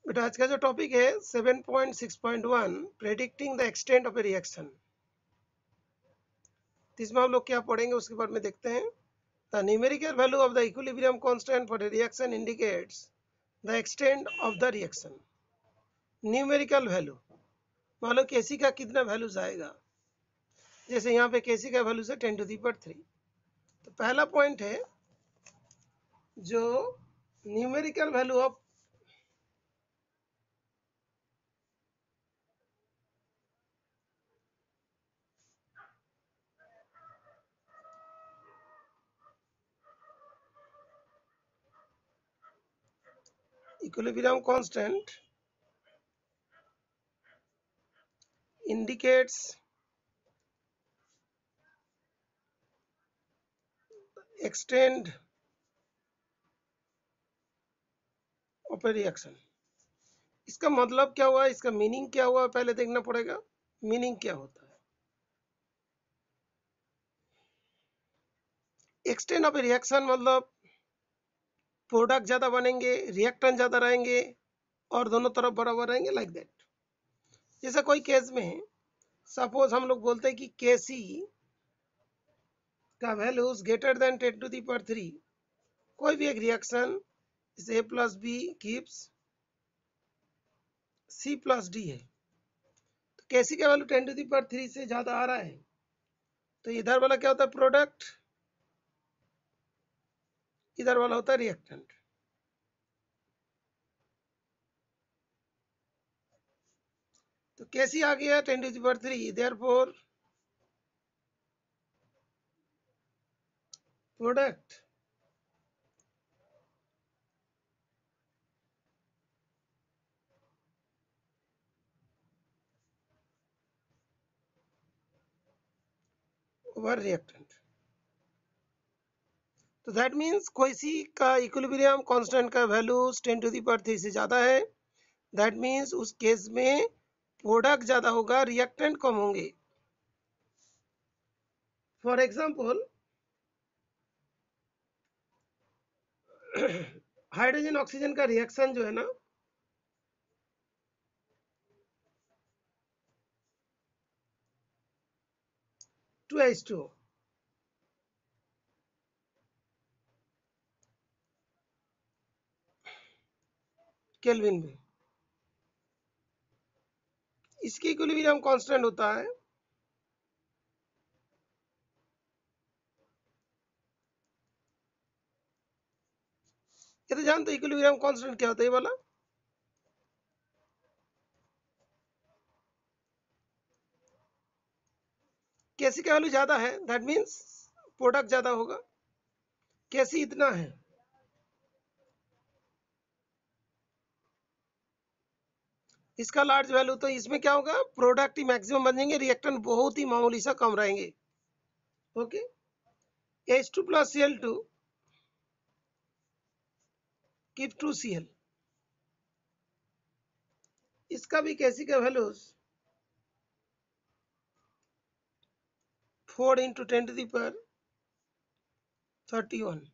बेटा आज का जो टॉपिक है 7.6.1 predicting the extent of a reaction. इसमें हम लोग क्या पढ़ेंगे उसके बारे में देखते हैं। The numerical value of the equilibrium constant for a reaction indicates the extent of the reaction. Numerical value मान लो केसी का कितना वैल्यूज आएगा, जैसे यहाँ पे केसी का वैल्यू है 10⁻3। तो पहला पॉइंट है जो numerical value of equilibrium constant indicates extent of a reaction। इसका मतलब क्या हुआ, इसका मीनिंग क्या हुआ, पहले देखना पड़ेगा मीनिंग क्या होता है। एक्सटेंट ऑफ ए रिएक्शन मतलब प्रोडक्ट ज्यादा बनेंगे, रिएक्टेंट ज्यादा रहेंगे और दोनों तरफ बराबर रहेंगे, लाइक दैट। जैसे कोई केस में सपोज हम लोग बोलते हैं कि केसी का वैल्यूज ग्रेटर देन 10⁻3, कोई भी एक रिएक्शन जैसे a plus B gives C plus D है, तो केसी का वैल्यू 10⁻3 से ज्यादा आ रहा है, तो इधर वाला क्या होता है प्रोडक्ट, इधर वाला होता है रिएक्टेंट। तो कैसी आ गया 10⁻3, देयरफॉर प्रोडक्ट ओवर रिएक्टेंट। तो दैट मीन्स कोई सी का इक्विलिब्रियम कांस्टेंट का वैल्यू 10⁻3 से ज्यादा है, दैट मीन्स उस केस में प्रोडक्ट ज्यादा होगा, रिएक्टेंट कम होंगे। फॉर एग्जांपल हाइड्रोजन ऑक्सीजन का रिएक्शन जो है ना, H2O केल्विन में, इसकी इक्विलिब्रियम कांस्टेंट होता है ये तो जानते इक्विलिब्रियम कांस्टेंट क्या होता है, ये वाला केसी का वैल्यू ज्यादा है, दैट मीन्स प्रोडक्ट ज्यादा होगा। केसी इतना है, इसका लार्ज वैल्यू, तो इसमें क्या होगा प्रोडक्ट ही मैक्सिमम बन जाएंगे, रिएक्टेंट बहुत ही मामूली सा कम रहेंगे। Okay, H2 plus Cl2 give 2Cl, इसका भी केसी का वैल्यू 4 × 10⁻31,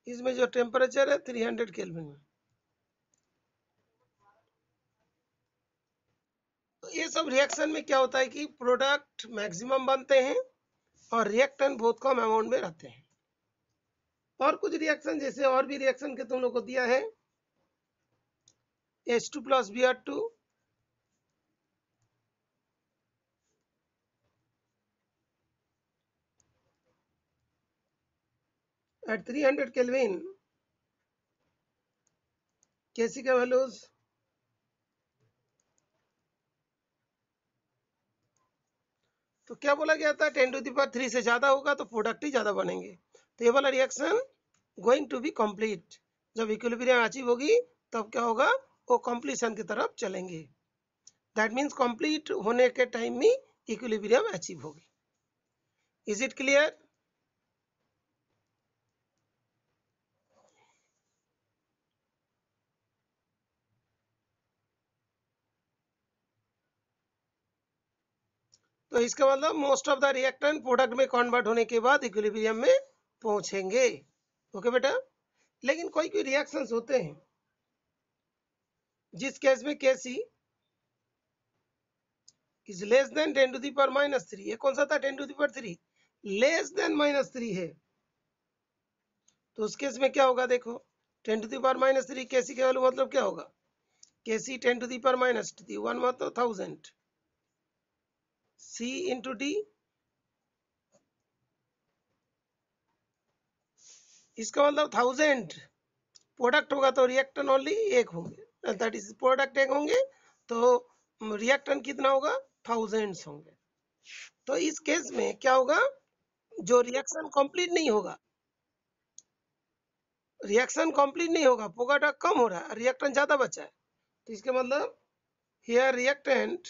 इसमें जो टेम्परेचर है 300 केल्विन में। तो ये सब रिएक्शन में क्या होता है कि प्रोडक्ट मैक्सिमम बनते हैं और रिएक्टेंट बहुत कम अमाउंट में रहते हैं। और कुछ रिएक्शन जैसे और भी रिएक्शन के तुम लोग को दिया है, H2 plus Br2 at 300 kelvin, केसी का वैल्यूज तो क्या बोला गया था 10⁻3 से ज्यादा होगा तो प्रोडक्ट ही ज्यादा बनेंगे। तो ये वाला reaction going to be complete, जब इक्विलिब्रियम अचीव होगी तब क्या होगा, वो कंप्लीशन की तरफ चलेंगे। दैट मीन्स कंप्लीट होने के टाइम में इक्विलिब्रियम अचीव होगी। Is it clear? तो इसका मतलब most of the reactant product में कन्वर्ट होने के बाद इक्विलिब्रियम में पहुंचेंगे। ओके बेटा, लेकिन कोई कोई रिएक्शंस होते हैं जिस केस में Kc is less than 10 to the power -3, ये कौन सा था 10 to the power 3, less than -3 है, तो उस केस में क्या होगा देखो 10 टू द पावर -3 Kc का वैल्यू मतलब क्या होगा, Kc 10 टू द पावर -3 1 मतलब 1000 C इंटू D, इसका मतलब 1000 प्रोडक्ट होगा तो रिएक्टेंट ओनली एक होंगे, दैट इज प्रोडक्ट एक होंगे तो रिएक्टेंट कितना होगा 1000 होंगे। तो इस केस में क्या होगा, जो रिएक्शन कंप्लीट नहीं होगा, रिएक्शन कंप्लीट नहीं होगा, प्रोडक्ट कम हो रहा है, रिएक्टेंट ज्यादा बचा है, तो इसके मतलब here reactant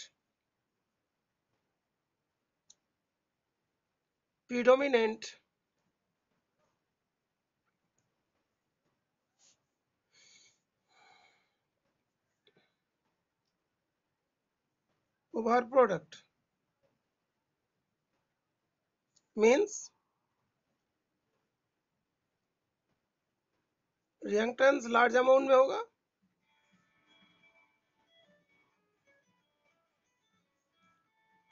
predominant over product means reactance large amount में होगा,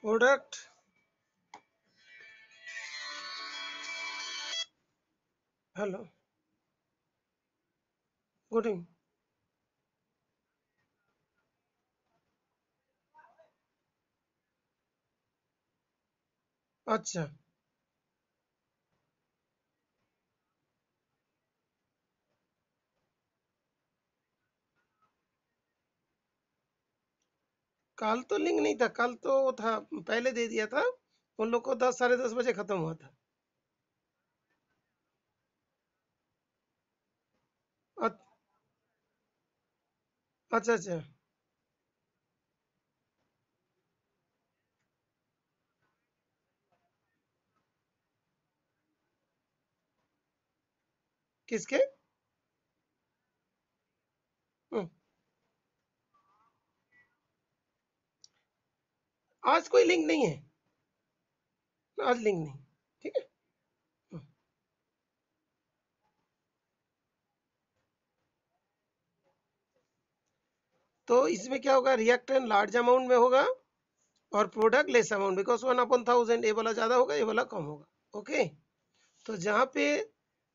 प्रोडक्ट हेलो गुड इवनिंग, अच्छा कल तो लिंक नहीं था, कल तो था पहले दे दिया था उन लोग को, 10 साढ़े 10 बजे खत्म हुआ था। अच्छा अच्छा, किसके? हम्म, आज कोई लिंक नहीं है, आज लिंक नहीं, ठीक है। हम्म, तो इसमें क्या होगा, रिएक्टेंट लार्ज अमाउंट में होगा और प्रोडक्ट लेस अमाउंट, बिकॉज 1/1000, ये वाला ज्यादा होगा ये वाला कम होगा, ओके। तो जहां पे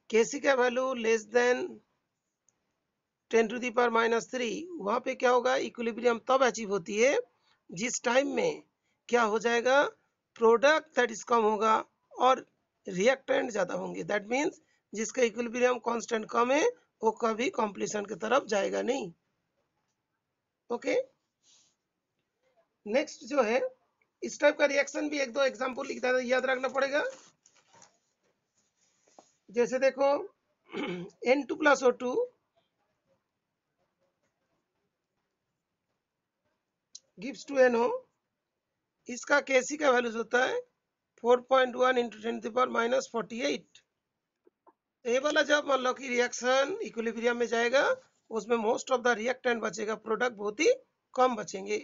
Kc का value less than 10 to the power -3, वहां पे क्या होगा, इक्विलिब्रियम तब अचीव होती है जिस टाइम में क्या हो जाएगा, प्रोडक्ट दैट इज कम होगा और रिएक्टेंट ज्यादा होंगे, दैट मीन्स जिसका इक्विलिब्रियम कांस्टेंट कम है वो कभी कॉम्प्लीशन की तरफ जाएगा नहीं, ओके। नेक्स्ट जो है, इस टाइप का रिएक्शन भी एक दो एग्जांपल याद रखना पड़ेगा, जैसे देखो N2 + O2 gives to NO, इसका Kc का वैल्यूज होता है 4.1 × 10⁻48। ये वाला जब मान लो कि रिएक्शन इक्विलिब्रियम में जाएगा, उसमें मोस्ट ऑफ द रिएक्टेंट बचेगा, प्रोडक्ट बहुत ही कम बचेंगे।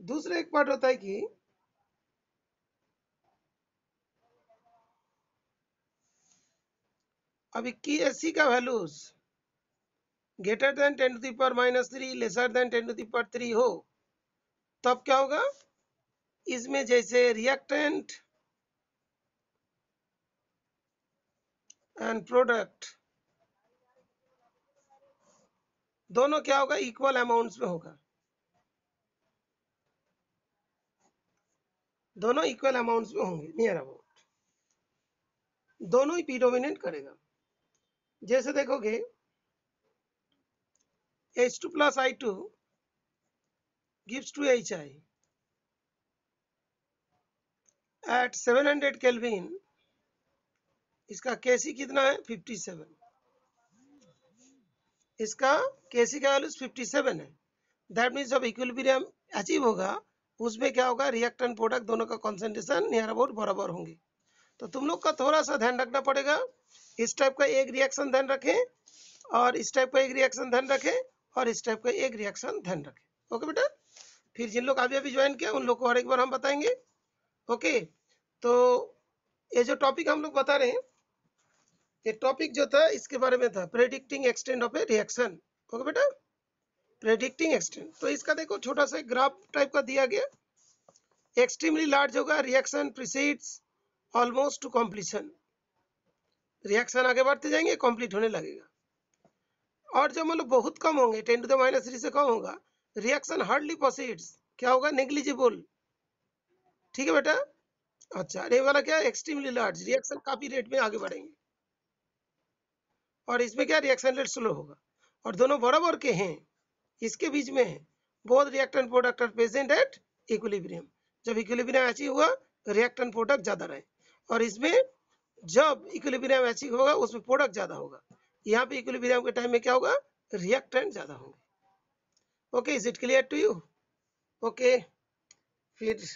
दूसरा एक पार्ट होता है कि अभी Kc का values greater than 10 to the power -3 lesser than 10 to the power 3 हो, तब क्या होगा, इसमें जैसे रिएक्टेंट एंड प्रोडक्ट दोनों क्या होगा, इक्वल अमाउंट्स में होगा, दोनों इक्वल अमाउंट्स में होंगे, नियर अबाउट, दोनों ही प्रीडोमिनेट करेगा। जैसे देखोगे H2 + I2 gives to HI at 700 Kelvin, इसका Kc कितना है 57, इसका Kc का वैल्यू 57 है, दैट मीन्स जब इक्विलिब्रियम अचीव होगा उसमें क्या होगा, रिएक्टेंट प्रोडक्ट दोनों का कॉन्सेंट्रेशन नियर अबाउट बराबर होंगे। तो तुम लोग का थोड़ा सा ध्यान रखना पड़ेगा, इस टाइप का एक रिएक्शन ध्यान रखें और इस टाइप का एक रिएक्शन ध्यान रखें और इस टाइप का एक रिएक्शन ध्यान रखें, ओके बेटा। फिर जिन लोग अभी अभी ज्वाइन किया उन लोग को और एक बार हम बताएंगे, ओके। तो ये जो टॉपिक हम लोग बता रहे हैं, ये टॉपिक जो था इसके बारे में था, predicting extent of a reaction, okay बेटा। Predicting extend. तो इसका देखो छोटा सा ग्राफ टाइप का दिया गया, एक्सट्रीमली लार्ज होगा, reaction precedes almost two completion, reaction आगे बढ़ते जाएंगे, कंप्लीट होने लगेगा। और जब मतलब बहुत कम होंगे, 10⁻³ से कम होगा, रिएक्शन हार्डली प्रोसीड्स, क्या होगा, नेग्लिजिबल। ठीक है बेटा। अच्छा, ये वाला क्या है, एक्सट्रीमली लार्ज, रिएक्शन काफी रेट में आगे बढ़ेंगे, और इसमें क्या रिएक्शन रेट स्लो होगा, और दोनों बराबर के हैं, इसके बीच में है, both reactant product are present at equilibrium. जब इक्विलिब्रियम अचीव हुआ, रिएक्टेंट प्रोडक्ट ज्यादा रहे, और इसमें जब इक्विलिब्रियम अचीव होगा उसमें प्रोडक्ट ज्यादा होगा। यहाँ पे इक्विलिब्रियम के टाइम में क्या होगा, रिएक्टेंट ज्यादा होंगे। Okay, is it clear to you? Okay, फिर